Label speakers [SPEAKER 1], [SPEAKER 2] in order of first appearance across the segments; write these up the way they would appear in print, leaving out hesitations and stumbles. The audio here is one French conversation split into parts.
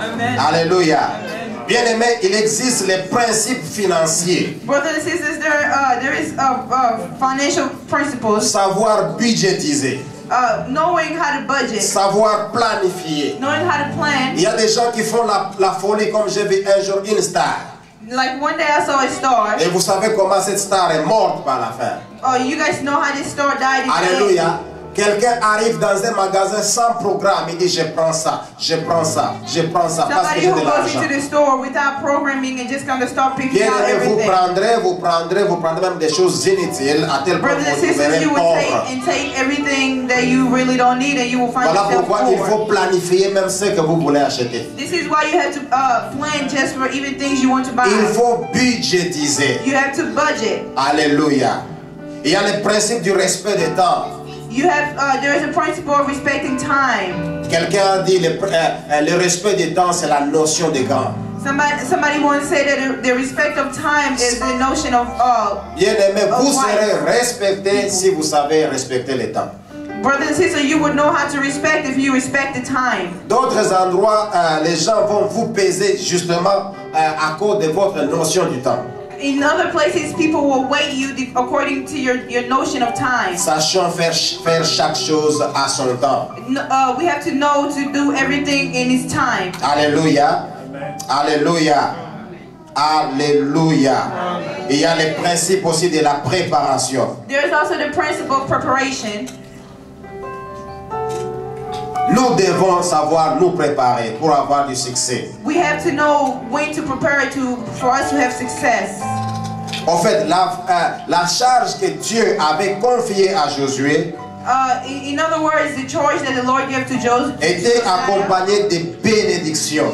[SPEAKER 1] Amen.
[SPEAKER 2] Alléluia. Bien aimé, il existe les principes financiers.
[SPEAKER 1] Brothers and sisters, there is financial principles.
[SPEAKER 2] Savoir budgétiser.
[SPEAKER 1] Knowing how to budget.
[SPEAKER 2] Savoir planifier.
[SPEAKER 1] Knowing how to plan.
[SPEAKER 2] Il y a des gens qui font la folie comme j'ai vu un jour une star.
[SPEAKER 1] Like one day I saw a star.
[SPEAKER 2] Et vous savez comment cette star est morte par la fin.
[SPEAKER 1] Oh, you guys know how this star died in
[SPEAKER 2] Alléluia. Quelqu'un arrive dans un magasin sans programme, il dit je prends ça, je prends ça, je prends ça parce que
[SPEAKER 1] Somebody
[SPEAKER 2] j'ai
[SPEAKER 1] who
[SPEAKER 2] de
[SPEAKER 1] goes
[SPEAKER 2] l'argent.
[SPEAKER 1] into the store without programming and just kind of start picking
[SPEAKER 2] Bien
[SPEAKER 1] out
[SPEAKER 2] aimé, vous
[SPEAKER 1] everything.
[SPEAKER 2] prendrez même des choses inutiles à tel point
[SPEAKER 1] Brothers
[SPEAKER 2] que
[SPEAKER 1] and
[SPEAKER 2] vous
[SPEAKER 1] sisters,
[SPEAKER 2] deviendrez
[SPEAKER 1] you would
[SPEAKER 2] pauvre.
[SPEAKER 1] take everything that you really don't need and you will find
[SPEAKER 2] Voilà
[SPEAKER 1] yourself
[SPEAKER 2] pourquoi il faut
[SPEAKER 1] poor.
[SPEAKER 2] planifier même ce que vous voulez acheter.
[SPEAKER 1] This is why you have to plan just for even things you want to buy.
[SPEAKER 2] Il faut budgétiser.
[SPEAKER 1] You have to budget.
[SPEAKER 2] Alléluia. Il y a le principe du respect du temps.
[SPEAKER 1] You have there is a principle of respecting time.
[SPEAKER 2] Quelqu'un a dit le respect du temps, c'est la notion de temps.
[SPEAKER 1] Somebody once said that the respect of time is the notion of
[SPEAKER 2] Bien aimé, vous
[SPEAKER 1] life.
[SPEAKER 2] serez respecté si vous savez respecter le temps.
[SPEAKER 1] Brothers and sisters, you would know how to respect if you respect the time.
[SPEAKER 2] D'autres endroits, les gens vont vous peser justement à cause de votre notion du temps.
[SPEAKER 1] In other places, people will weight you according to your notion of time.
[SPEAKER 2] Sachant faire chaque chose à son temps.
[SPEAKER 1] We have to know to do everything in its time.
[SPEAKER 2] Alléluia. Alléluia. Alléluia. Il y a le principe aussi de la préparation.
[SPEAKER 1] There is also the principle of preparation.
[SPEAKER 2] Nous devons savoir nous préparer pour avoir du succès.
[SPEAKER 1] We have to know when to prepare for us to have success.
[SPEAKER 2] En fait, la charge que Dieu avait confiée à Josué
[SPEAKER 1] In other words, the charge that the Lord gave to Joseph
[SPEAKER 2] était accompagnée de bénédictions.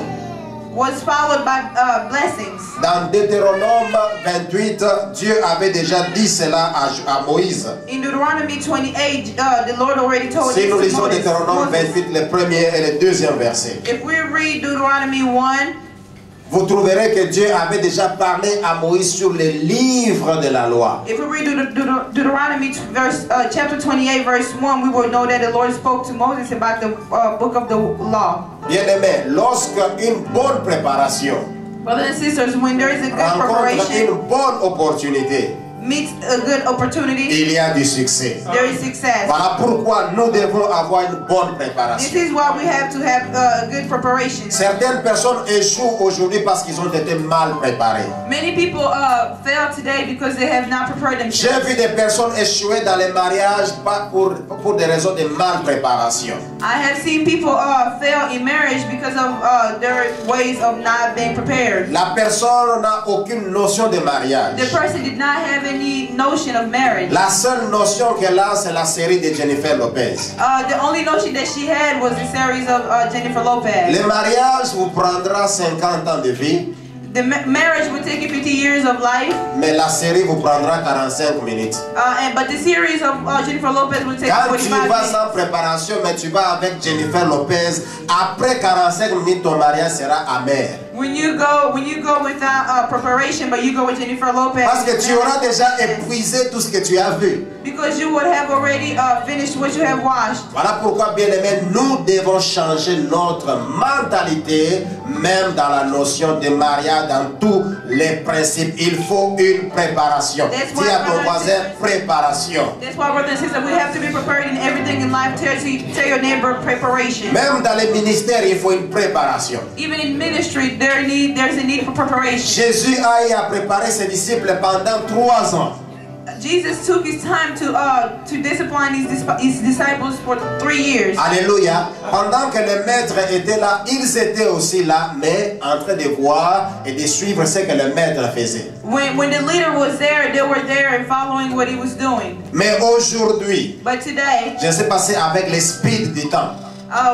[SPEAKER 1] was followed by blessings.
[SPEAKER 2] Dans Deutéronome 28, Dieu avait déjà dit cela à Moïse.
[SPEAKER 1] In Deuteronomy 28, the Lord already told
[SPEAKER 2] Si nous
[SPEAKER 1] this to
[SPEAKER 2] lisons Deutéronome
[SPEAKER 1] Moses.
[SPEAKER 2] 28, le premier et le deuxième verset,
[SPEAKER 1] If we read Deuteronomy 1,
[SPEAKER 2] vous trouverez que Dieu avait déjà parlé à Moïse sur les livres de la loi.
[SPEAKER 1] if we read Deuteronomy chapter 28, verse 1, we will know that the Lord spoke to Moses about the book of the law.
[SPEAKER 2] Bien-aimé, lorsque une bonne préparation
[SPEAKER 1] Brothers and sisters, when there is a good
[SPEAKER 2] rencontre
[SPEAKER 1] preparation,
[SPEAKER 2] une bonne opportunité,
[SPEAKER 1] meets a good opportunity,
[SPEAKER 2] il y a du succès.
[SPEAKER 1] there is success.
[SPEAKER 2] Voilà pourquoi nous devons avoir une bonne
[SPEAKER 1] This
[SPEAKER 2] préparation.
[SPEAKER 1] is why we have to have a good preparation.
[SPEAKER 2] Certaines personnes échouent aujourd'hui parce qu'ils ont été mal préparés.
[SPEAKER 1] Many people fail today because they have not prepared
[SPEAKER 2] J'ai
[SPEAKER 1] themselves.
[SPEAKER 2] vu des personnes échouer dans les mariages pas pour des raisons de mal préparation.
[SPEAKER 1] I have seen people fail in marriage because of their ways of not being prepared.
[SPEAKER 2] La personne n'a aucune notion de mariage.
[SPEAKER 1] The person did not have any notion of marriage.
[SPEAKER 2] La seule notion qu'elle a, c'est la série de Jennifer Lopez.
[SPEAKER 1] The only notion that she had was the series of Jennifer Lopez.
[SPEAKER 2] Le mariage vous prendra 50 ans de vie,
[SPEAKER 1] The marriage would take you 50 years of life,
[SPEAKER 2] mais la série vous prendra 45 minutes.
[SPEAKER 1] but the series of Jennifer Lopez would take
[SPEAKER 2] Quand tu
[SPEAKER 1] 45
[SPEAKER 2] vas
[SPEAKER 1] minutes.
[SPEAKER 2] sans préparation, mais tu vas avec Jennifer Lopez, après 45 minutes, ton mariage sera amer.
[SPEAKER 1] When you go without preparation, but you go with Jennifer Lopez,
[SPEAKER 2] Parce que tu auras déjà épuisé tout ce que tu as vu.
[SPEAKER 1] because you would have already finished what you have watched.
[SPEAKER 2] Voilà pourquoi, bien aimé, nous devons changer notre mentalité, même dans la notion de mariage, dans tous les principes. Il faut une préparation. Dis à ton voisin, préparation.
[SPEAKER 1] That's why, brothers and sisters, we have to be prepared in everything in life. Tell your neighbor preparation.
[SPEAKER 2] Même dans les ministères, il faut une préparation.
[SPEAKER 1] Even in ministry, there's a need for preparation.
[SPEAKER 2] Jésus a eu à préparer ses disciples pendant 3 ans.
[SPEAKER 1] Jesus took his time to discipline his disciples for 3 years.
[SPEAKER 2] Alléluia. Pendant que le maître était là, ils étaient aussi là, mais en train de voir et de suivre ce que le maître faisait.
[SPEAKER 1] When the leader was there, they were there and following what he was doing.
[SPEAKER 2] Mais aujourd'hui,
[SPEAKER 1] But today,
[SPEAKER 2] je sais passer avec le speed du temps.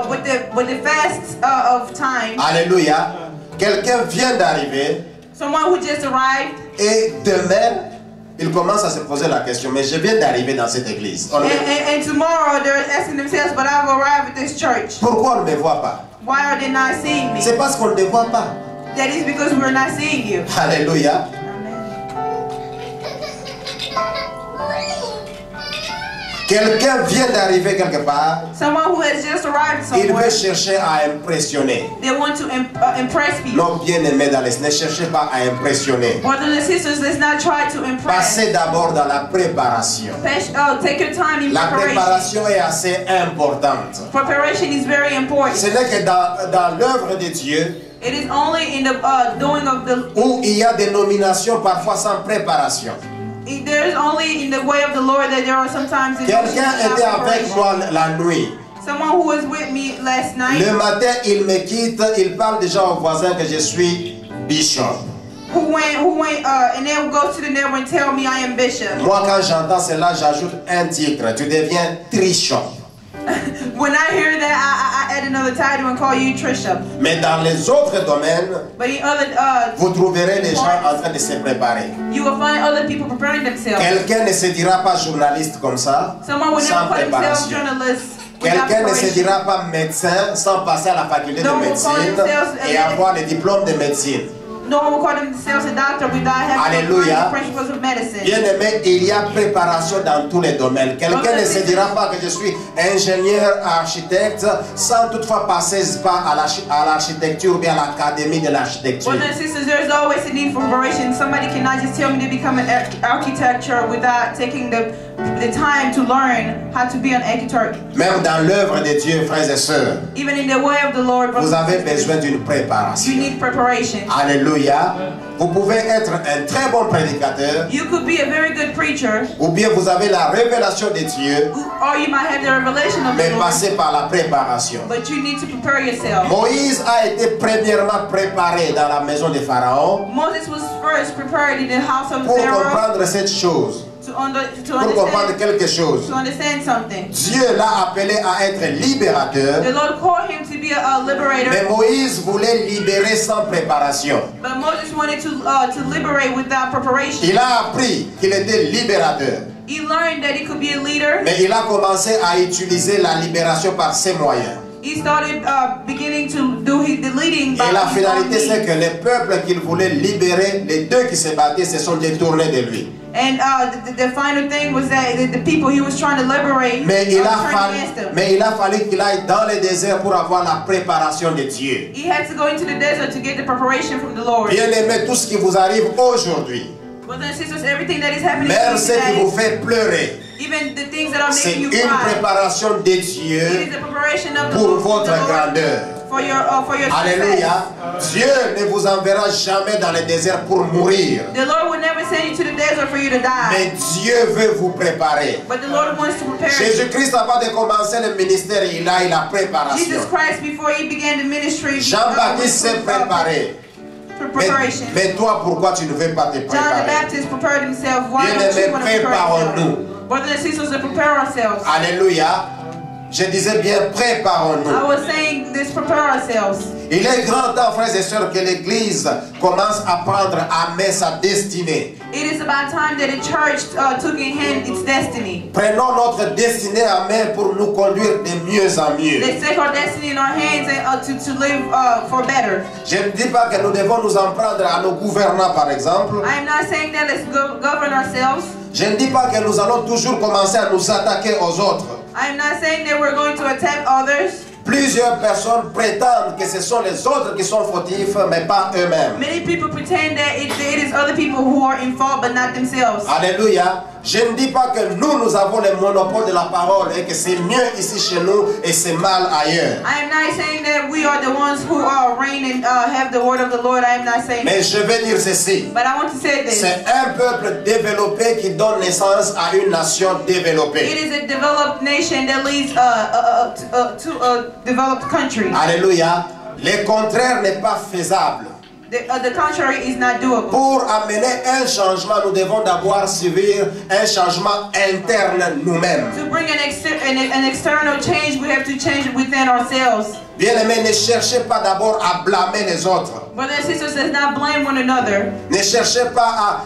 [SPEAKER 1] with the fast of time,
[SPEAKER 2] Alléluia. Quelqu'un vient d'arriver
[SPEAKER 1] someone who just arrived,
[SPEAKER 2] et demain, il commence à se poser la question, mais je viens d'arriver dans cette église.
[SPEAKER 1] and tomorrow they're asking themselves, but I've arrived at this church.
[SPEAKER 2] Pourquoi on ne me voit pas?
[SPEAKER 1] Why are they not seeing me?
[SPEAKER 2] C'est parce qu'on ne te voit pas.
[SPEAKER 1] That is because we're not seeing you.
[SPEAKER 2] Alléluia.
[SPEAKER 1] Amen.
[SPEAKER 2] Quelqu'un vient d'arriver quelque part.
[SPEAKER 1] Someone who has just arrived
[SPEAKER 2] Il
[SPEAKER 1] somewhere.
[SPEAKER 2] veut chercher à impressionner.
[SPEAKER 1] They want to impress people.
[SPEAKER 2] Non, bien-aimés dans les... Ne cherchez pas à impressionner.
[SPEAKER 1] Brothers and sisters, let's not try to impress.
[SPEAKER 2] Passez d'abord dans la préparation.
[SPEAKER 1] Take your time in
[SPEAKER 2] La
[SPEAKER 1] preparation.
[SPEAKER 2] préparation est assez importante.
[SPEAKER 1] Preparation is very important.
[SPEAKER 2] Ce n'est que dans l'œuvre de Dieu
[SPEAKER 1] It is only in the doing of the.
[SPEAKER 2] où il y a des nominations parfois sans préparation.
[SPEAKER 1] There is only in the way of the Lord that there are sometimes.
[SPEAKER 2] Quelqu'un était avec moi la nuit.
[SPEAKER 1] Someone who was with me last night.
[SPEAKER 2] Le matin, il me quitte, il parle déjà aux voisins que je suis bishop.
[SPEAKER 1] Who went, and then goes to the neighbor and tell me I am bishop.
[SPEAKER 2] Moi, quand j'entends cela, j'ajoute un titre. Tu deviens trichop.
[SPEAKER 1] When I hear that, I add another title and call you Trisha.
[SPEAKER 2] Mais dans les autres domaines,
[SPEAKER 1] But in other,
[SPEAKER 2] vous trouverez les gens en train de se préparer.
[SPEAKER 1] you will find other people preparing themselves.
[SPEAKER 2] Quelqu'un ne se dira pas journaliste comme ça,
[SPEAKER 1] Someone will
[SPEAKER 2] sans
[SPEAKER 1] never call themselves
[SPEAKER 2] préparation.
[SPEAKER 1] journalists without
[SPEAKER 2] Quelqu'un ne se
[SPEAKER 1] preparation.
[SPEAKER 2] dira pas médecin sans passer à la faculté de
[SPEAKER 1] No one will
[SPEAKER 2] médecine
[SPEAKER 1] call themselves
[SPEAKER 2] et avoir le diplôme de médecine.
[SPEAKER 1] No one will call themselves a doctor without having
[SPEAKER 2] Alléluia.
[SPEAKER 1] the principles of medicine.
[SPEAKER 2] Bien aimé, il y a préparation dans tous les domaines. Quelqu'un ne se dira pas que je suis ingénieur architecte sans toutefois passer pas à l'architecture ou bien à l'académie de l'architecture.
[SPEAKER 1] Brothers and sisters, there's always a need for preparation. Somebody cannot just tell me to become an architecture without taking the time to learn how to be an architect.
[SPEAKER 2] Même dans l'œuvre de Dieu, frères et sœurs,
[SPEAKER 1] Even in the way of the Lord,
[SPEAKER 2] vous
[SPEAKER 1] brothers and
[SPEAKER 2] avez
[SPEAKER 1] sisters,
[SPEAKER 2] besoin d'une
[SPEAKER 1] you
[SPEAKER 2] préparation.
[SPEAKER 1] need preparation.
[SPEAKER 2] Alléluia. Vous pouvez être un très bon prédicateur,
[SPEAKER 1] You could be a very good preacher,
[SPEAKER 2] ou bien vous avez la révélation de Dieu,
[SPEAKER 1] or you might have the revelation of
[SPEAKER 2] mais
[SPEAKER 1] the Lord,
[SPEAKER 2] passez par la préparation.
[SPEAKER 1] but you need to prepare yourself.
[SPEAKER 2] Moïse a été premièrement préparé dans la maison de Pharaon
[SPEAKER 1] Moses was first prepared in the house of
[SPEAKER 2] pour
[SPEAKER 1] Pharaoh
[SPEAKER 2] comprendre cette chose,
[SPEAKER 1] to
[SPEAKER 2] pour comprendre
[SPEAKER 1] understand
[SPEAKER 2] quelque chose.
[SPEAKER 1] something.
[SPEAKER 2] Dieu l'a appelé à être libérateur,
[SPEAKER 1] The Lord called him to be a
[SPEAKER 2] mais
[SPEAKER 1] liberator,
[SPEAKER 2] Moïse voulait libérer sans préparation.
[SPEAKER 1] but Moses wanted to liberate without preparation.
[SPEAKER 2] Il a appris qu'il était libérateur,
[SPEAKER 1] He learned that he could be a leader.
[SPEAKER 2] mais il a commencé à utiliser la libération par ses moyens.
[SPEAKER 1] He started beginning to do the leading by
[SPEAKER 2] Et la
[SPEAKER 1] his own
[SPEAKER 2] finalité, c'est
[SPEAKER 1] means.
[SPEAKER 2] que les peuples qu'il voulait libérer, les deux qui se battaient, se sont détournés de lui.
[SPEAKER 1] And the final thing was that the people he was trying to liberate
[SPEAKER 2] Mais il
[SPEAKER 1] turned against him.
[SPEAKER 2] a fallu qu'il aille dans le désert pour avoir la préparation de Dieu.
[SPEAKER 1] He had to go into the desert to get the preparation from the Lord.
[SPEAKER 2] Bien aimé, tout ce qui vous arrive aujourd'hui,
[SPEAKER 1] Brothers and sisters, everything that is happening
[SPEAKER 2] même
[SPEAKER 1] to
[SPEAKER 2] ce
[SPEAKER 1] you
[SPEAKER 2] qui vous
[SPEAKER 1] today,
[SPEAKER 2] fait pleurer,
[SPEAKER 1] even the things that are
[SPEAKER 2] c'est
[SPEAKER 1] making
[SPEAKER 2] une
[SPEAKER 1] you cry,
[SPEAKER 2] préparation de
[SPEAKER 1] it
[SPEAKER 2] Dieu
[SPEAKER 1] is the preparation of the
[SPEAKER 2] pour
[SPEAKER 1] Lord,
[SPEAKER 2] votre grandeur.
[SPEAKER 1] for your success.
[SPEAKER 2] Alléluia. Dieu ne vous enverra jamais dans le désert pour mourir.
[SPEAKER 1] The Lord will never send you to the desert for you to die.
[SPEAKER 2] Mais Dieu veut vous préparer.
[SPEAKER 1] But the Lord wants to prepare you.
[SPEAKER 2] Jésus-Christ, avant de commencer le ministère, il a eu la préparation.
[SPEAKER 1] Jesus Christ, before he began the ministry,
[SPEAKER 2] Jean-Baptiste s'est préparé.
[SPEAKER 1] preparation.
[SPEAKER 2] Mais toi, pourquoi tu ne veux pas te
[SPEAKER 1] John the
[SPEAKER 2] préparer?
[SPEAKER 1] Baptist prepared himself. Why don't
[SPEAKER 2] Bien-aimés,
[SPEAKER 1] you want to prepare
[SPEAKER 2] préparons-nous.
[SPEAKER 1] yourself? Brothers and sisters, to prepare ourselves.
[SPEAKER 2] Alléluia. Je disais bien,
[SPEAKER 1] I
[SPEAKER 2] préparons-nous.
[SPEAKER 1] was saying this, prepare ourselves.
[SPEAKER 2] Il est grand temps, frères et sœurs, que l'Église commence à prendre à main sa destinée.
[SPEAKER 1] It is about time that the church took in hand its destiny.
[SPEAKER 2] Prenons notre destinée à main pour nous conduire de mieux en mieux.
[SPEAKER 1] Let's take our destiny in our hands and to live for better.
[SPEAKER 2] Je ne dis pas que nous devons nous en prendre à nos gouvernants, par exemple.
[SPEAKER 1] I am not saying that let's govern ourselves.
[SPEAKER 2] Je ne dis pas que nous allons toujours commencer à nous attaquer aux autres.
[SPEAKER 1] I am not saying that we're going to attack others.
[SPEAKER 2] Plusieurs personnes prétendent que ce sont les autres qui sont fautifs, mais pas eux-mêmes.
[SPEAKER 1] Many people pretend that it is other people who are in fault, but not themselves.
[SPEAKER 2] Alléluia. Je ne dis pas que nous avons le monopole de la parole et que c'est mieux ici chez nous et c'est mal ailleurs.
[SPEAKER 1] I am not saying that we are the ones who reign and have the word of the Lord. I am not saying
[SPEAKER 2] Mais je vais dire ceci.
[SPEAKER 1] But I want to say this.
[SPEAKER 2] C'est un peuple développé qui donne naissance à une nation
[SPEAKER 1] It
[SPEAKER 2] développée.
[SPEAKER 1] is a developed nation that leads to a developed country.
[SPEAKER 2] Alléluia. Le contraire n'est pas faisable.
[SPEAKER 1] The contrary is not doable.
[SPEAKER 2] Pour amener un changement, nous devons d'abord subir un changement interne nous-mêmes.
[SPEAKER 1] To bring an external change, we have to change it within ourselves.
[SPEAKER 2] Bien-aimés, ne cherchez pas d'abord à blâmer les autres.
[SPEAKER 1] Brothers and sisters, let's not blame one another.
[SPEAKER 2] Ne cherchez pas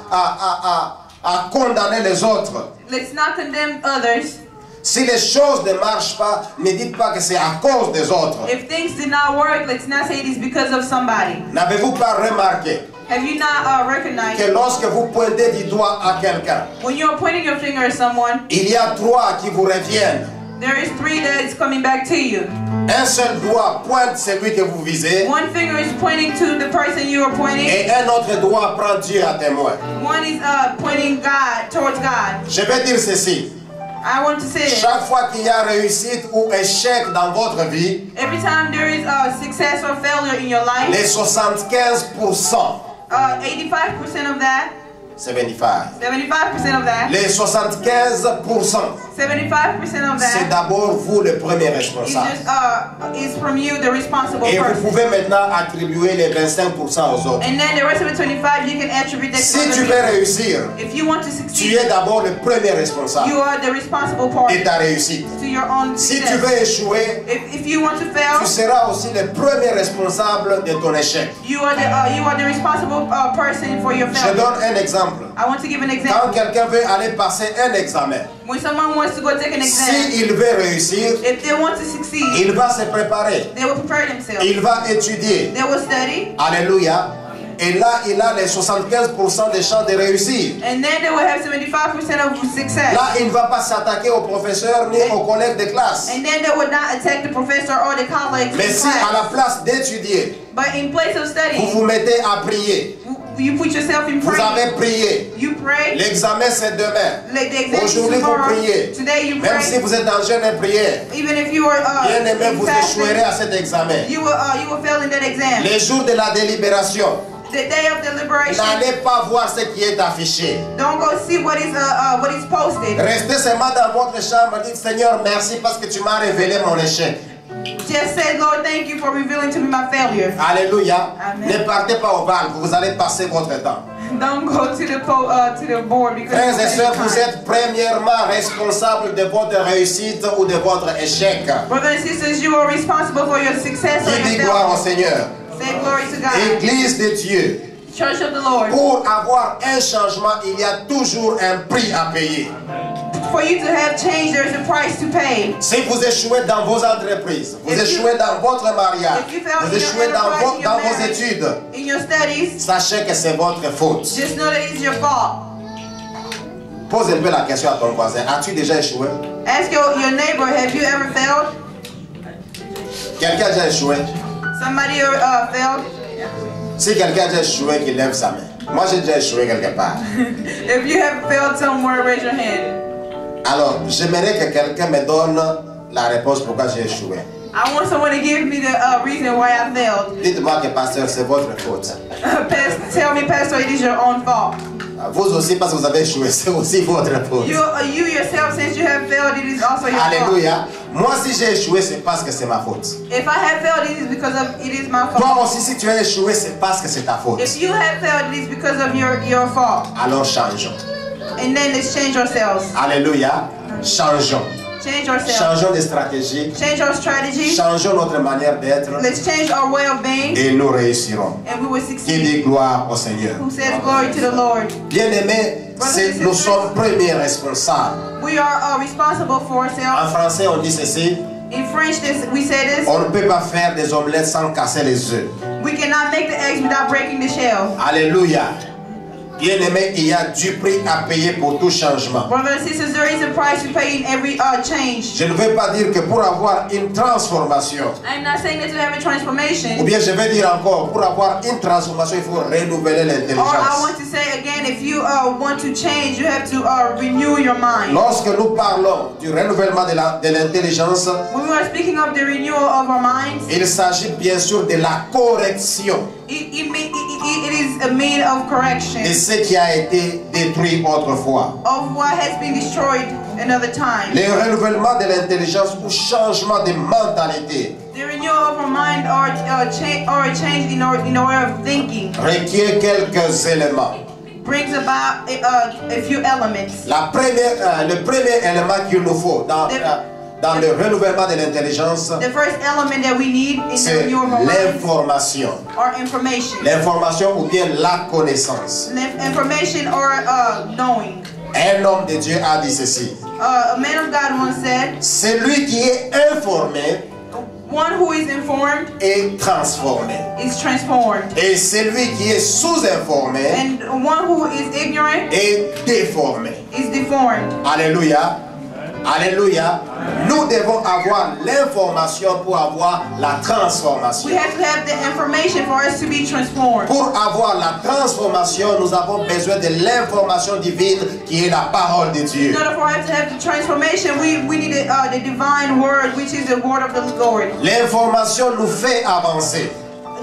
[SPEAKER 2] à condamner les autres.
[SPEAKER 1] Let's not condemn others.
[SPEAKER 2] Si les choses ne marchent pas, ne dites pas que c'est à cause des autres.
[SPEAKER 1] If things did not work, let's not say it is because of somebody.
[SPEAKER 2] N'avez-vous pas remarqué
[SPEAKER 1] Have you not recognized
[SPEAKER 2] que lorsque vous pointez du doigt à quelqu'un,
[SPEAKER 1] when you're pointing your finger at someone,
[SPEAKER 2] il y a trois qui vous reviennent.
[SPEAKER 1] there is three that is coming back to you.
[SPEAKER 2] Un seul doigt pointe celui que vous visez
[SPEAKER 1] One finger is pointing to the person you are pointing.
[SPEAKER 2] et un autre doigt prend Dieu à témoin.
[SPEAKER 1] One is pointing God towards God.
[SPEAKER 2] Je vais dire ceci.
[SPEAKER 1] I want to say this.
[SPEAKER 2] Chaque fois qu'il y a réussite ou échec dans votre vie,
[SPEAKER 1] Every time there is success or failure in your life,
[SPEAKER 2] les 75%,
[SPEAKER 1] 85% of that,
[SPEAKER 2] 75,
[SPEAKER 1] 75% of that,
[SPEAKER 2] les 75%,
[SPEAKER 1] 75% of
[SPEAKER 2] c'est
[SPEAKER 1] that
[SPEAKER 2] d'abord vous le premier
[SPEAKER 1] is
[SPEAKER 2] responsable.
[SPEAKER 1] just is from you, the responsible
[SPEAKER 2] Et vous
[SPEAKER 1] person.
[SPEAKER 2] pouvez maintenant attribuer les 25% aux autres.
[SPEAKER 1] And then the rest of the 25, you can attribute that to
[SPEAKER 2] Si
[SPEAKER 1] other
[SPEAKER 2] tu veux
[SPEAKER 1] people.
[SPEAKER 2] réussir,
[SPEAKER 1] If you want to
[SPEAKER 2] tu
[SPEAKER 1] succeed,
[SPEAKER 2] es d'abord le premier responsable
[SPEAKER 1] you are the responsible
[SPEAKER 2] de
[SPEAKER 1] party
[SPEAKER 2] ta réussite.
[SPEAKER 1] to your own
[SPEAKER 2] Si tu
[SPEAKER 1] success.
[SPEAKER 2] veux échouer,
[SPEAKER 1] If you want to fail,
[SPEAKER 2] tu seras aussi le premier responsable de ton échec.
[SPEAKER 1] you are the responsible person for your
[SPEAKER 2] Je
[SPEAKER 1] failure.
[SPEAKER 2] donne un exemple.
[SPEAKER 1] I want to give an
[SPEAKER 2] Quand
[SPEAKER 1] example.
[SPEAKER 2] quelqu'un veut aller passer un examen,
[SPEAKER 1] When someone wants to go take an exam,
[SPEAKER 2] s'il veut réussir,
[SPEAKER 1] if they want to succeed,
[SPEAKER 2] il va se préparer.
[SPEAKER 1] they will prepare themselves.
[SPEAKER 2] Il va étudier.
[SPEAKER 1] They will study,
[SPEAKER 2] Alléluia. Et là, il a les 75% des chances de réussir.
[SPEAKER 1] and then they will have 75% of success.
[SPEAKER 2] Là, il ne va pas s'attaquer au professeur ni aux collègues de classe.
[SPEAKER 1] And then they would not attack the professor or the colleagues
[SPEAKER 2] Mais
[SPEAKER 1] in
[SPEAKER 2] si à la
[SPEAKER 1] class.
[SPEAKER 2] place d'étudier,
[SPEAKER 1] But in place of
[SPEAKER 2] vous
[SPEAKER 1] studying,
[SPEAKER 2] vous mettez à prier,
[SPEAKER 1] you put yourself in
[SPEAKER 2] vous
[SPEAKER 1] prayer.
[SPEAKER 2] avez prié.
[SPEAKER 1] You pray.
[SPEAKER 2] L'examen c'est demain.
[SPEAKER 1] Like the exam is
[SPEAKER 2] Aujourd'hui vous
[SPEAKER 1] tomorrow.
[SPEAKER 2] priez.
[SPEAKER 1] Today you
[SPEAKER 2] Même si
[SPEAKER 1] pray.
[SPEAKER 2] vous êtes en jeûne et prière,
[SPEAKER 1] Even if you are
[SPEAKER 2] bien aimé, vous
[SPEAKER 1] fasting,
[SPEAKER 2] échouerez à cet examen.
[SPEAKER 1] you will fail in that exam.
[SPEAKER 2] Les jours de la délibération,
[SPEAKER 1] The day of deliberation,
[SPEAKER 2] n'allez pas voir ce qui est affiché.
[SPEAKER 1] don't go see what is posted.
[SPEAKER 2] Restez seulement dans votre chambre et dites Seigneur, merci parce que tu m'as révélé mon échec.
[SPEAKER 1] Just say, Lord, thank you for revealing to me my failure.
[SPEAKER 2] Alléluia.
[SPEAKER 1] Amen.
[SPEAKER 2] Ne partez pas au bal, vous allez passer votre temps.
[SPEAKER 1] Don't go to the board because
[SPEAKER 2] Frères et
[SPEAKER 1] it's
[SPEAKER 2] sœurs,
[SPEAKER 1] time.
[SPEAKER 2] vous êtes premièrement responsables de votre réussite ou de votre échec.
[SPEAKER 1] Brothers and sisters, you are responsible for your success or
[SPEAKER 2] Qui dit
[SPEAKER 1] your
[SPEAKER 2] gloire au
[SPEAKER 1] failure.
[SPEAKER 2] Seigneur.
[SPEAKER 1] Say glory to God.
[SPEAKER 2] Église de Dieu.
[SPEAKER 1] Church of the Lord.
[SPEAKER 2] Pour avoir un changement, il y a toujours un prix à payer.
[SPEAKER 1] For you to have change, there's a price to pay.
[SPEAKER 2] Si vous échouez dans vos entreprises, vous échouez dans votre mariage,
[SPEAKER 1] if you fail
[SPEAKER 2] vous
[SPEAKER 1] in your
[SPEAKER 2] échouez dans
[SPEAKER 1] enterprise, in your
[SPEAKER 2] vos
[SPEAKER 1] marriage,
[SPEAKER 2] études,
[SPEAKER 1] in your studies,
[SPEAKER 2] sachez que c'est votre faute.
[SPEAKER 1] just know that it's your fault.
[SPEAKER 2] Pose un peu la question à ton voisin. As-tu déjà échoué?
[SPEAKER 1] Ask your neighbor, have you ever failed?
[SPEAKER 2] Quelqu'un a déjà échoué?
[SPEAKER 1] Somebody failed?
[SPEAKER 2] Si quelqu'un a déjà échoué, qu'il lève sa main. Moi, j'ai déjà échoué quelque part.
[SPEAKER 1] If you have failed somewhere, raise your hand.
[SPEAKER 2] Alors, j'aimerais que quelqu'un me donne la réponse pourquoi j'ai échoué.
[SPEAKER 1] I want someone to give me the reason why I failed.
[SPEAKER 2] Dites-moi que pasteur, c'est votre faute.
[SPEAKER 1] Tell me, Pastor, it is your own fault.
[SPEAKER 2] Vous aussi, parce que vous avez échoué, c'est aussi votre faute.
[SPEAKER 1] You yourself, since you have failed, it is also your fault.
[SPEAKER 2] Alléluia. Moi, si j'ai échoué, c'est parce que c'est ma faute.
[SPEAKER 1] If I have failed, it is because of it is my fault.
[SPEAKER 2] Toi aussi, si tu as échoué, c'est parce que c'est ta faute.
[SPEAKER 1] If you have failed, it is because of your fault.
[SPEAKER 2] Alors, changeons.
[SPEAKER 1] And then let's change ourselves.
[SPEAKER 2] Alléluia. Changeons.
[SPEAKER 1] Change ourselves.
[SPEAKER 2] Changeons de stratégie.
[SPEAKER 1] Change our strategy.
[SPEAKER 2] Changeons notre manière d'être.
[SPEAKER 1] Let's change our way of being,
[SPEAKER 2] Et nous réussirons.
[SPEAKER 1] and we will
[SPEAKER 2] Qui
[SPEAKER 1] succeed.
[SPEAKER 2] dit gloire au Seigneur.
[SPEAKER 1] Who says glory to the Lord?
[SPEAKER 2] Bien-aimés, nous sommes premiers responsables.
[SPEAKER 1] We are responsible for
[SPEAKER 2] En
[SPEAKER 1] ourselves.
[SPEAKER 2] français, on dit ceci.
[SPEAKER 1] In French, we say this.
[SPEAKER 2] On ne peut pas faire des omelettes sans casser les œufs.
[SPEAKER 1] We cannot make the eggs without breaking the shell.
[SPEAKER 2] Alléluia. Bien-aimés, il y a du prix à payer pour tout changement.
[SPEAKER 1] Brothers and sisters, there is a price to pay in every change.
[SPEAKER 2] Je ne veux pas dire que pour avoir une transformation,
[SPEAKER 1] I'm not saying that to have a
[SPEAKER 2] ou
[SPEAKER 1] transformation.
[SPEAKER 2] bien je vais dire encore, pour avoir une transformation, il faut renouveler
[SPEAKER 1] Or I
[SPEAKER 2] l'intelligence.
[SPEAKER 1] want to say again, if you want to change, you have to renew your mind.
[SPEAKER 2] Lorsque nous parlons du renouvellement de l'intelligence,
[SPEAKER 1] When we are speaking of the renewal of our minds,
[SPEAKER 2] il s'agit bien sûr de la correction
[SPEAKER 1] it is a mean of correction
[SPEAKER 2] de ce qui a été détruit autrefois.
[SPEAKER 1] of what has been destroyed another time.
[SPEAKER 2] Le renouvellement de l'intelligence ou changement de mentalité
[SPEAKER 1] The renewal of our mind or a change in our way of thinking
[SPEAKER 2] requiert quelques éléments.
[SPEAKER 1] brings about a few elements.
[SPEAKER 2] Le premier élément qu'il nous faut dans le renouvellement de l'intelligence,
[SPEAKER 1] The first element that we need in the
[SPEAKER 2] c'est
[SPEAKER 1] renewal of our minds
[SPEAKER 2] l'information.
[SPEAKER 1] or information.
[SPEAKER 2] L'information ou bien la connaissance.
[SPEAKER 1] Information or knowing.
[SPEAKER 2] Un homme de Dieu a dit ceci.
[SPEAKER 1] A man of God once said,
[SPEAKER 2] Celui qui est informé
[SPEAKER 1] One who is informed
[SPEAKER 2] est transformé.
[SPEAKER 1] is transformed.
[SPEAKER 2] Et celui qui est sous-informé
[SPEAKER 1] And one who is ignorant
[SPEAKER 2] est déformé.
[SPEAKER 1] is deformed.
[SPEAKER 2] Alléluia. Alléluia. Nous devons avoir l'information pour avoir la transformation.
[SPEAKER 1] We have to have the information for us to be transformed.
[SPEAKER 2] Pour avoir la transformation, nous avons besoin de l'information divine qui est la parole de Dieu.
[SPEAKER 1] In order for us to have the transformation, we need the divine word, which is the word of the Lord.
[SPEAKER 2] L'information nous fait avancer.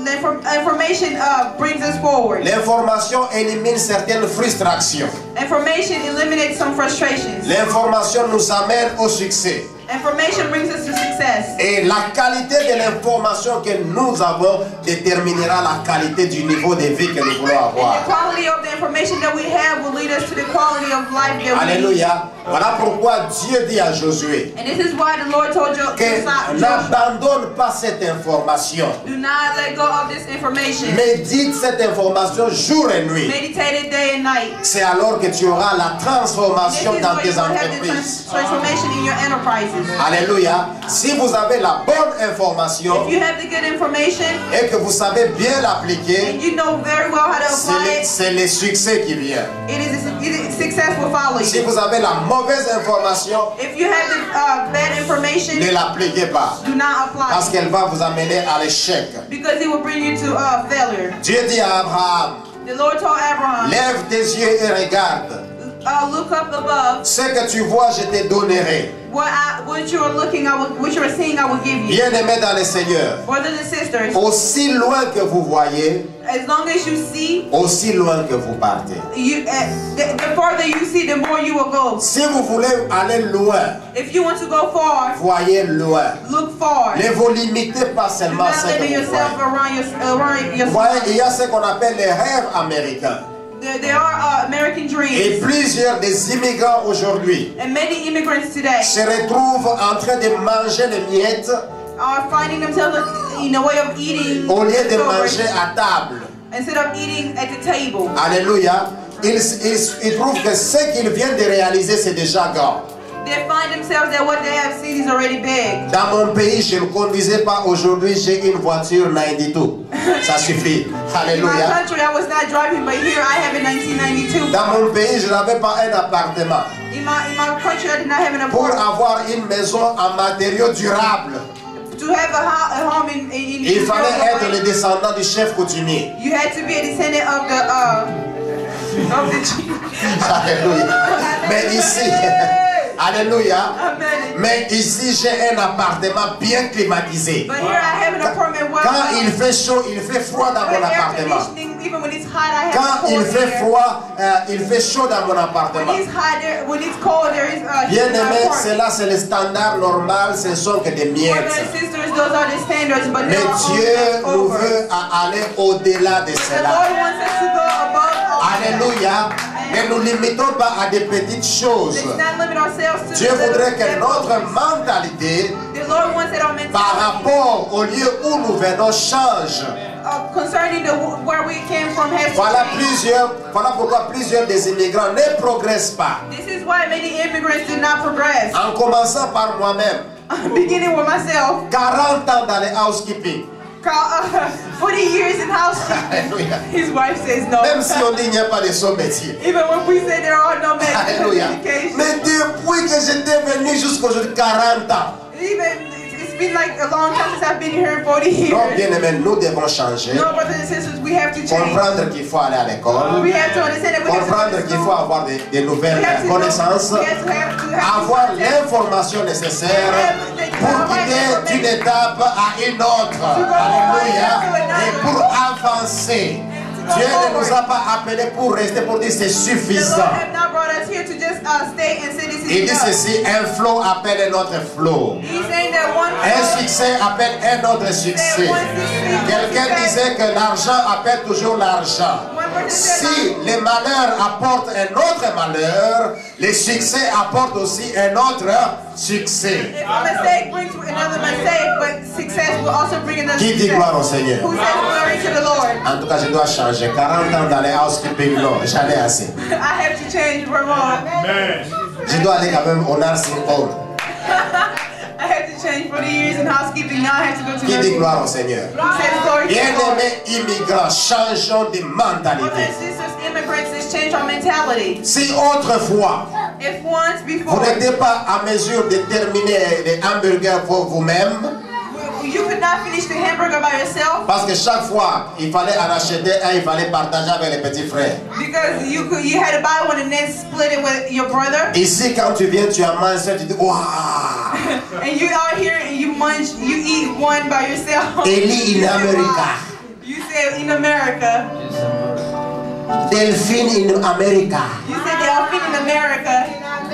[SPEAKER 1] The information brings us forward.
[SPEAKER 2] L'information élimine certaines frustrations.
[SPEAKER 1] Information eliminates some frustrations.
[SPEAKER 2] L'information nous amène au succès.
[SPEAKER 1] Information brings us to success.
[SPEAKER 2] Et la qualité de l'information que nous avons déterminera la qualité du niveau de vie que nous voulons avoir.
[SPEAKER 1] And the quality of the information that we have will lead us to the quality of life that we need.
[SPEAKER 2] Alléluia. Voilà pourquoi Dieu dit à Josué
[SPEAKER 1] And this is why the Lord told you
[SPEAKER 2] que n'abandonne pas cette information.
[SPEAKER 1] do not let go of this information.
[SPEAKER 2] Médite cette information jour et nuit.
[SPEAKER 1] Meditate it day and night.
[SPEAKER 2] C'est alors que tu auras la transformation
[SPEAKER 1] This is
[SPEAKER 2] dans
[SPEAKER 1] where
[SPEAKER 2] tes
[SPEAKER 1] you will have the
[SPEAKER 2] entreprises.
[SPEAKER 1] transformation in your enterprises.
[SPEAKER 2] Alléluia. Si vous avez la bonne information
[SPEAKER 1] If you have the good information
[SPEAKER 2] et que vous savez bien l'appliquer,
[SPEAKER 1] and you know very well how to apply it,
[SPEAKER 2] c'est le succès qui vient.
[SPEAKER 1] success will follow
[SPEAKER 2] Si
[SPEAKER 1] you.
[SPEAKER 2] vous avez la mauvaise information,
[SPEAKER 1] If you have the bad information,
[SPEAKER 2] ne l'appliquez pas.
[SPEAKER 1] do not
[SPEAKER 2] Parce
[SPEAKER 1] apply
[SPEAKER 2] qu'elle va vous amener à l'échec.
[SPEAKER 1] it because it will bring you to failure.
[SPEAKER 2] Dieu dit à Abraham,
[SPEAKER 1] The Lord told Abraham,
[SPEAKER 2] lève tes yeux et regarde.
[SPEAKER 1] look up above.
[SPEAKER 2] Ce que tu vois, je te donnerai.
[SPEAKER 1] What you are looking, what you are seeing, I will give you.
[SPEAKER 2] Bien-aimés dans le Seigneur,
[SPEAKER 1] Brothers and sisters,
[SPEAKER 2] aussi loin que vous voyez,
[SPEAKER 1] as long as you see,
[SPEAKER 2] aussi loin que vous partez.
[SPEAKER 1] the farther you see, the more you will go.
[SPEAKER 2] Si vous voulez aller loin,
[SPEAKER 1] If you want to go far,
[SPEAKER 2] voyez loin.
[SPEAKER 1] look far.
[SPEAKER 2] Ne vous limitez pas
[SPEAKER 1] Do
[SPEAKER 2] seulement à
[SPEAKER 1] not
[SPEAKER 2] ce
[SPEAKER 1] limit
[SPEAKER 2] que vous
[SPEAKER 1] yourself
[SPEAKER 2] voyez.
[SPEAKER 1] around
[SPEAKER 2] Vous voyez, il y a ce qu'on appelle les rêves américains.
[SPEAKER 1] There are American
[SPEAKER 2] Et
[SPEAKER 1] dreams,
[SPEAKER 2] plusieurs des immigrants aujourd'hui
[SPEAKER 1] and many immigrants today
[SPEAKER 2] se retrouvent en train de manger les miettes
[SPEAKER 1] are finding themselves in a way of eating
[SPEAKER 2] au lieu de
[SPEAKER 1] leftovers
[SPEAKER 2] manger à table.
[SPEAKER 1] instead of eating at the table.
[SPEAKER 2] Alléluia. Ils trouvent que ce qu'ils viennent de réaliser, c'est déjà grand.
[SPEAKER 1] They find themselves that what they have seen is already big.
[SPEAKER 2] Dans mon pays, je ne conduisais pas. Aujourd'hui, j'ai une voiture 92. Ça suffit.
[SPEAKER 1] In my
[SPEAKER 2] Alléluia.
[SPEAKER 1] country, I was not driving, but here I have a 1992.
[SPEAKER 2] Dans mon pays, je n'avais pas un appartement.
[SPEAKER 1] In my country, I did not have an
[SPEAKER 2] Pour
[SPEAKER 1] apartment.
[SPEAKER 2] avoir une maison en matériaux durables,
[SPEAKER 1] To have a home in
[SPEAKER 2] il fallait être le descendant du chef coutumier.
[SPEAKER 1] you had to be a descendant of the chief.
[SPEAKER 2] Alléluia. Mais ici, alléluia.
[SPEAKER 1] Amen.
[SPEAKER 2] Mais ici, j'ai un appartement bien climatisé.
[SPEAKER 1] But here I have an apartment where
[SPEAKER 2] Quand il fait chaud, il fait froid dans mon
[SPEAKER 1] air
[SPEAKER 2] appartement.
[SPEAKER 1] conditioning, even when it's hot, I have
[SPEAKER 2] Quand il
[SPEAKER 1] cold
[SPEAKER 2] fait
[SPEAKER 1] air.
[SPEAKER 2] froid, il fait chaud dans mon appartement.
[SPEAKER 1] When it's hot, when it's cold, there is heat
[SPEAKER 2] Bien
[SPEAKER 1] in my
[SPEAKER 2] aimé,
[SPEAKER 1] apartment.
[SPEAKER 2] cela c'est le standard normal, ce ne sont que des
[SPEAKER 1] Brothers
[SPEAKER 2] miettes.
[SPEAKER 1] and sisters, those are the standards, but
[SPEAKER 2] Mais
[SPEAKER 1] they are
[SPEAKER 2] Dieu nous
[SPEAKER 1] over.
[SPEAKER 2] veut aller au-delà de
[SPEAKER 1] The
[SPEAKER 2] cela.
[SPEAKER 1] Lord wants us to go above all.
[SPEAKER 2] Alléluia. Ne nous limitons pas à des petites choses.
[SPEAKER 1] Let's not limit ourselves to
[SPEAKER 2] Dieu
[SPEAKER 1] the
[SPEAKER 2] voudrait
[SPEAKER 1] little
[SPEAKER 2] que notre
[SPEAKER 1] levels.
[SPEAKER 2] mentalité,
[SPEAKER 1] The Lord wants that our
[SPEAKER 2] par
[SPEAKER 1] mentality
[SPEAKER 2] rapport au lieu où nous venons, change.
[SPEAKER 1] concerning where we came from has to
[SPEAKER 2] Voilà
[SPEAKER 1] change.
[SPEAKER 2] pourquoi plusieurs des immigrants ne progressent pas.
[SPEAKER 1] This is why many immigrants do not progress.
[SPEAKER 2] En commençant par moi-même,
[SPEAKER 1] Beginning with myself,
[SPEAKER 2] 40 ans dans le housekeeping.
[SPEAKER 1] 40 years in housekeeping.
[SPEAKER 2] Alléluia.
[SPEAKER 1] His wife says no.
[SPEAKER 2] Même si on dit qu'il n'y a pas de son métier.
[SPEAKER 1] Even when we say there are no men
[SPEAKER 2] Alléluia.
[SPEAKER 1] education.
[SPEAKER 2] Mais depuis que j'étais venu jusqu'aujourd'hui, 40 ans.
[SPEAKER 1] Even it's been like a long time since I've been here, 40 years.
[SPEAKER 2] Donc, bien aimé, nous devons changer.
[SPEAKER 1] No, brothers and sisters, we have to change.
[SPEAKER 2] Comprendre qu'il faut aller à l'école.
[SPEAKER 1] We have to understand that we have to go
[SPEAKER 2] Comprendre
[SPEAKER 1] to
[SPEAKER 2] qu'il faut
[SPEAKER 1] school.
[SPEAKER 2] avoir des nouvelles
[SPEAKER 1] We have to
[SPEAKER 2] connaissances.
[SPEAKER 1] know- we have to
[SPEAKER 2] Avoir l'information nécessaire pour quitter d'une étape à une autre. Alléluia. Et pour avancer. Dieu ne nous a pas appelés pour rester, pour dire c'est
[SPEAKER 1] The
[SPEAKER 2] suffisant.
[SPEAKER 1] Lord have not brought us here to just stay and say this
[SPEAKER 2] Il
[SPEAKER 1] is
[SPEAKER 2] dit
[SPEAKER 1] enough.
[SPEAKER 2] ceci, un flot appelle un autre flot.
[SPEAKER 1] He's saying that one
[SPEAKER 2] Un succès appelle un autre succès. Quelqu'un disait que l'argent appelle toujours l'argent. Si le malheur apporte un autre malheur, le succès apporte aussi un autre succès.
[SPEAKER 1] If a mistake brings another mistake, but success will also bring another
[SPEAKER 2] Qui dit
[SPEAKER 1] success.
[SPEAKER 2] gloire au Seigneur?
[SPEAKER 1] Who says glory to the Lord?
[SPEAKER 2] En tout cas, je dois changer. 40 ans dans les housekeeping, non, j'en ai assez.
[SPEAKER 1] I have to change for more.
[SPEAKER 2] Je dois aller quand même au nursing home.
[SPEAKER 1] I have to change 40 years in housekeeping, now I have to go to
[SPEAKER 2] Qui dit
[SPEAKER 1] nursing.
[SPEAKER 2] gloire au Seigneur?
[SPEAKER 1] Who says glory to the Lord?
[SPEAKER 2] Bien-aimés immigrants, changeons de
[SPEAKER 1] Brothers
[SPEAKER 2] mentalité.
[SPEAKER 1] and sisters, immigrants, let's change our mentality.
[SPEAKER 2] Si autrefois,
[SPEAKER 1] If once
[SPEAKER 2] vous
[SPEAKER 1] before
[SPEAKER 2] n'étiez pas à mesure de terminer les hamburgers pour vous-même,
[SPEAKER 1] you could not finish the hamburger by yourself
[SPEAKER 2] parce que chaque fois, il fallait en acheter un, il fallait partager avec les petits frères.
[SPEAKER 1] because you had to buy one and then split it with your brother.
[SPEAKER 2] Ici, quand tu viens, tu en manges, tu dis, waouh!
[SPEAKER 1] And you out here and you eat one by yourself.
[SPEAKER 2] Eli in America.
[SPEAKER 1] You said in America.
[SPEAKER 2] Delphine in America.
[SPEAKER 1] You said Delphine in America.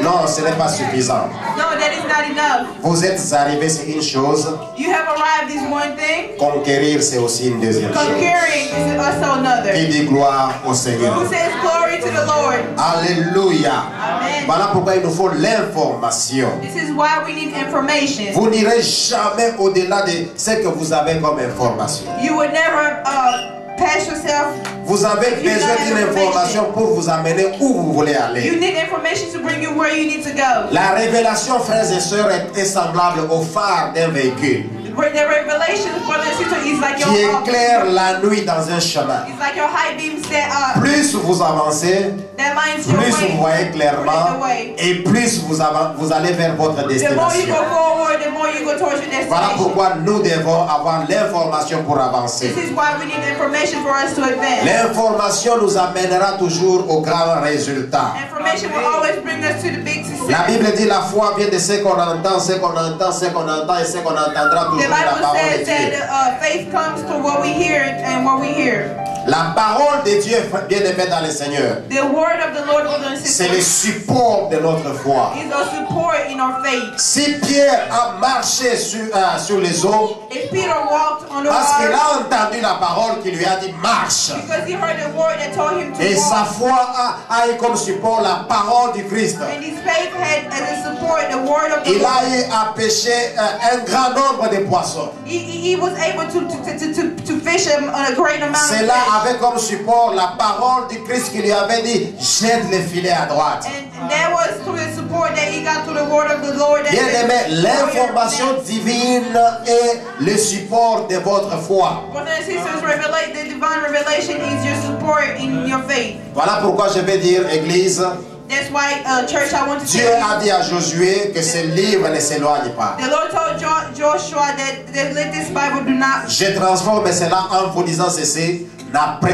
[SPEAKER 2] Non, ce n'est pas suffisant.
[SPEAKER 1] No, that is not enough.
[SPEAKER 2] Vous êtes arrivés, c'est une chose.
[SPEAKER 1] You have arrived is one thing.
[SPEAKER 2] Conquérir, c'est aussi une deuxième chose.
[SPEAKER 1] Conquering is also another.
[SPEAKER 2] Qui dit gloire au Seigneur.
[SPEAKER 1] Who says glory to the Lord?
[SPEAKER 2] Alléluia.
[SPEAKER 1] Amen.
[SPEAKER 2] Voilà pourquoi il nous faut l'information.
[SPEAKER 1] This is why we need information.
[SPEAKER 2] Vous n'irez jamais au-delà de ce que vous avez comme information.
[SPEAKER 1] You would never pass yourself.
[SPEAKER 2] Vous avez besoin d'une information pour vous amener où vous voulez
[SPEAKER 1] You
[SPEAKER 2] aller.
[SPEAKER 1] need information to bring you where you need to go.
[SPEAKER 2] La révélation, frères et sœurs, est semblable au phare d'un véhicule
[SPEAKER 1] The revelation, brother and sister, is like
[SPEAKER 2] qui
[SPEAKER 1] your
[SPEAKER 2] éclaire la nuit dans un chemin.
[SPEAKER 1] it's like your high beam set up.
[SPEAKER 2] Plus vous avancez,
[SPEAKER 1] That lines your
[SPEAKER 2] plus
[SPEAKER 1] way.
[SPEAKER 2] vous voyez clairement et plus vous allez vers votre
[SPEAKER 1] The more you
[SPEAKER 2] destination.
[SPEAKER 1] go forward, the more you go towards your
[SPEAKER 2] Voilà
[SPEAKER 1] destination.
[SPEAKER 2] pourquoi nous devons avoir l'information pour avancer.
[SPEAKER 1] This is why we need information for us to advance.
[SPEAKER 2] L'information nous amènera toujours au grand résultat.
[SPEAKER 1] Information will always bring us to the big
[SPEAKER 2] La
[SPEAKER 1] success.
[SPEAKER 2] Bible dit la foi vient de ce qu'on entend, ce qu'on entend, ce qu'on entend et ce qu'on entendra
[SPEAKER 1] The
[SPEAKER 2] toujours la
[SPEAKER 1] Bible
[SPEAKER 2] parole de
[SPEAKER 1] says
[SPEAKER 2] Dieu.
[SPEAKER 1] that faith comes to what we hear and what we hear.
[SPEAKER 2] La parole de Dieu, bien aimé dans le Seigneur,
[SPEAKER 1] The word of the Lord, brother and
[SPEAKER 2] c'est le
[SPEAKER 1] sister,
[SPEAKER 2] support de notre foi.
[SPEAKER 1] is a support in our faith.
[SPEAKER 2] Si Pierre a marché sur les eaux,
[SPEAKER 1] If Peter walked on the
[SPEAKER 2] parce qu'il
[SPEAKER 1] water,
[SPEAKER 2] a entendu la parole qui lui a dit marche,
[SPEAKER 1] because he heard the word that told him to
[SPEAKER 2] et sa
[SPEAKER 1] walk.
[SPEAKER 2] foi a eu comme support la parole du Christ.
[SPEAKER 1] And his faith had as a support the word of the
[SPEAKER 2] Il a
[SPEAKER 1] Lord.
[SPEAKER 2] eu à pêcher un grand nombre de poissons.
[SPEAKER 1] He was able to fish a great amount of
[SPEAKER 2] Cela
[SPEAKER 1] fish.
[SPEAKER 2] avait comme support la parole du Christ qui lui avait dit jette les filets à droite.
[SPEAKER 1] And that was through the support that he got through the word of the Lord. That
[SPEAKER 2] Bien aimé,
[SPEAKER 1] said,
[SPEAKER 2] l'information divine est le support de votre foi.
[SPEAKER 1] Brothers and sisters, the divine revelation is your support in your faith.
[SPEAKER 2] Voilà pourquoi je vais dire, Église,
[SPEAKER 1] That's why, church, I want to
[SPEAKER 2] Dieu
[SPEAKER 1] tell you.
[SPEAKER 2] a dit à Josué que ce livre ne s'éloigne pas.
[SPEAKER 1] The Lord told Joshua that let this Bible do not.
[SPEAKER 2] Je transforme cela en vous disant ceci,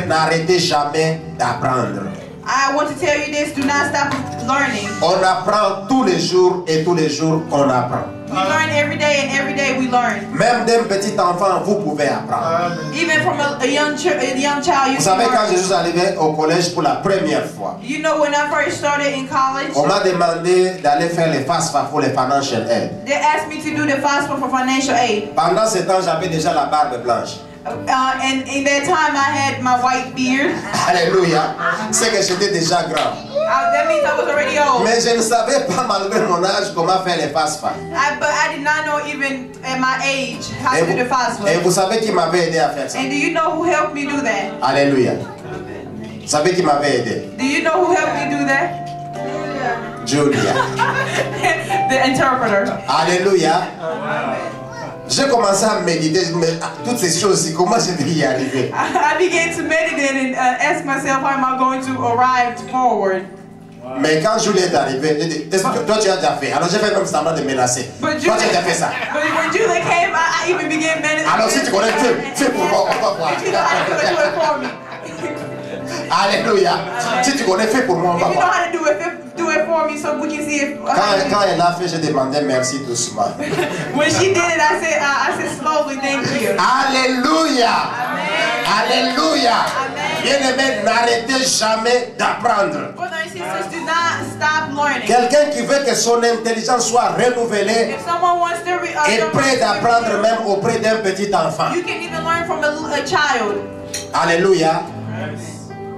[SPEAKER 2] n'arrêtez jamais d'apprendre.
[SPEAKER 1] I want to tell you this, do not stop learning.
[SPEAKER 2] On apprend tous les jours et tous les jours on apprend.
[SPEAKER 1] We learn every day and every day we learn.
[SPEAKER 2] Même d'un petit enfant, vous pouvez apprendre.
[SPEAKER 1] Even from a young child, you
[SPEAKER 2] Vous savez,
[SPEAKER 1] can
[SPEAKER 2] quand je
[SPEAKER 1] learn.
[SPEAKER 2] suis arrivé au collège pour la première fois,
[SPEAKER 1] You know, when I first started in college,
[SPEAKER 2] on m'a demandé d'aller faire les FAFSA pour les financial aid.
[SPEAKER 1] they asked me to do the FAFSA for financial aid.
[SPEAKER 2] Pendant ce temps, j'avais déjà la barbe blanche.
[SPEAKER 1] And in that time, I had my white beard.
[SPEAKER 2] Alléluia. C'est que j'étais déjà grand.
[SPEAKER 1] That means I was already old.
[SPEAKER 2] Mais je ne savais pas, malgré mon âge, comment faire les FAFSA.
[SPEAKER 1] But I did not know even at my age how to do the
[SPEAKER 2] Et
[SPEAKER 1] FAFSA.
[SPEAKER 2] vous savez qui m'avait aidé à faire ça?
[SPEAKER 1] And do you know who helped me do that?
[SPEAKER 2] Alléluia. Vous savez qui m'avait aidé?
[SPEAKER 1] Do you know who helped me do that?
[SPEAKER 2] Julia.
[SPEAKER 1] The interpreter.
[SPEAKER 2] Alléluia. J'ai commencé à méditer, mais toutes ces choses-ci, comment je vais y arriver?
[SPEAKER 1] I began to meditate and ask myself, how am I going to arrive forward?
[SPEAKER 2] Mais quand Julie est arrivée, j'ai dit, toi tu as déjà fait. Alors j'ai fait même semblant de menacer. Toi tu as déjà fait ça.
[SPEAKER 1] But when Julie came, I even began meditating.
[SPEAKER 2] Alors si tu connais, fais pour moi, on va voir.
[SPEAKER 1] If you know how to do it for me.
[SPEAKER 2] Alléluia. Si tu connais, fais pour moi, on
[SPEAKER 1] If
[SPEAKER 2] va
[SPEAKER 1] you know
[SPEAKER 2] voir.
[SPEAKER 1] how to do it for me, so we can see if.
[SPEAKER 2] Quand elle a fait, j'ai demandé merci doucement.
[SPEAKER 1] When she did it, I said slowly, thank you.
[SPEAKER 2] Alléluia.
[SPEAKER 1] Amen.
[SPEAKER 2] Alléluia.
[SPEAKER 1] Amen.
[SPEAKER 2] Bien-aimé, n'arrêtez jamais d'apprendre.
[SPEAKER 1] Brothers and sisters, do not stop learning.
[SPEAKER 2] Quelqu'un qui veut que son intelligence soit renouvelée
[SPEAKER 1] If someone wants to
[SPEAKER 2] est prêt d'apprendre même auprès d'un petit enfant.
[SPEAKER 1] you can even learn from a child.
[SPEAKER 2] Alléluia.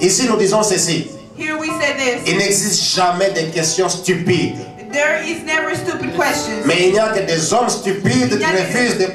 [SPEAKER 2] Ici, nous disons ceci.
[SPEAKER 1] Here we say this.
[SPEAKER 2] Il n'existe jamais de questions stupides.
[SPEAKER 1] There is never stupid questions.
[SPEAKER 2] Mais il n'y a que des hommes stupides qui refusent de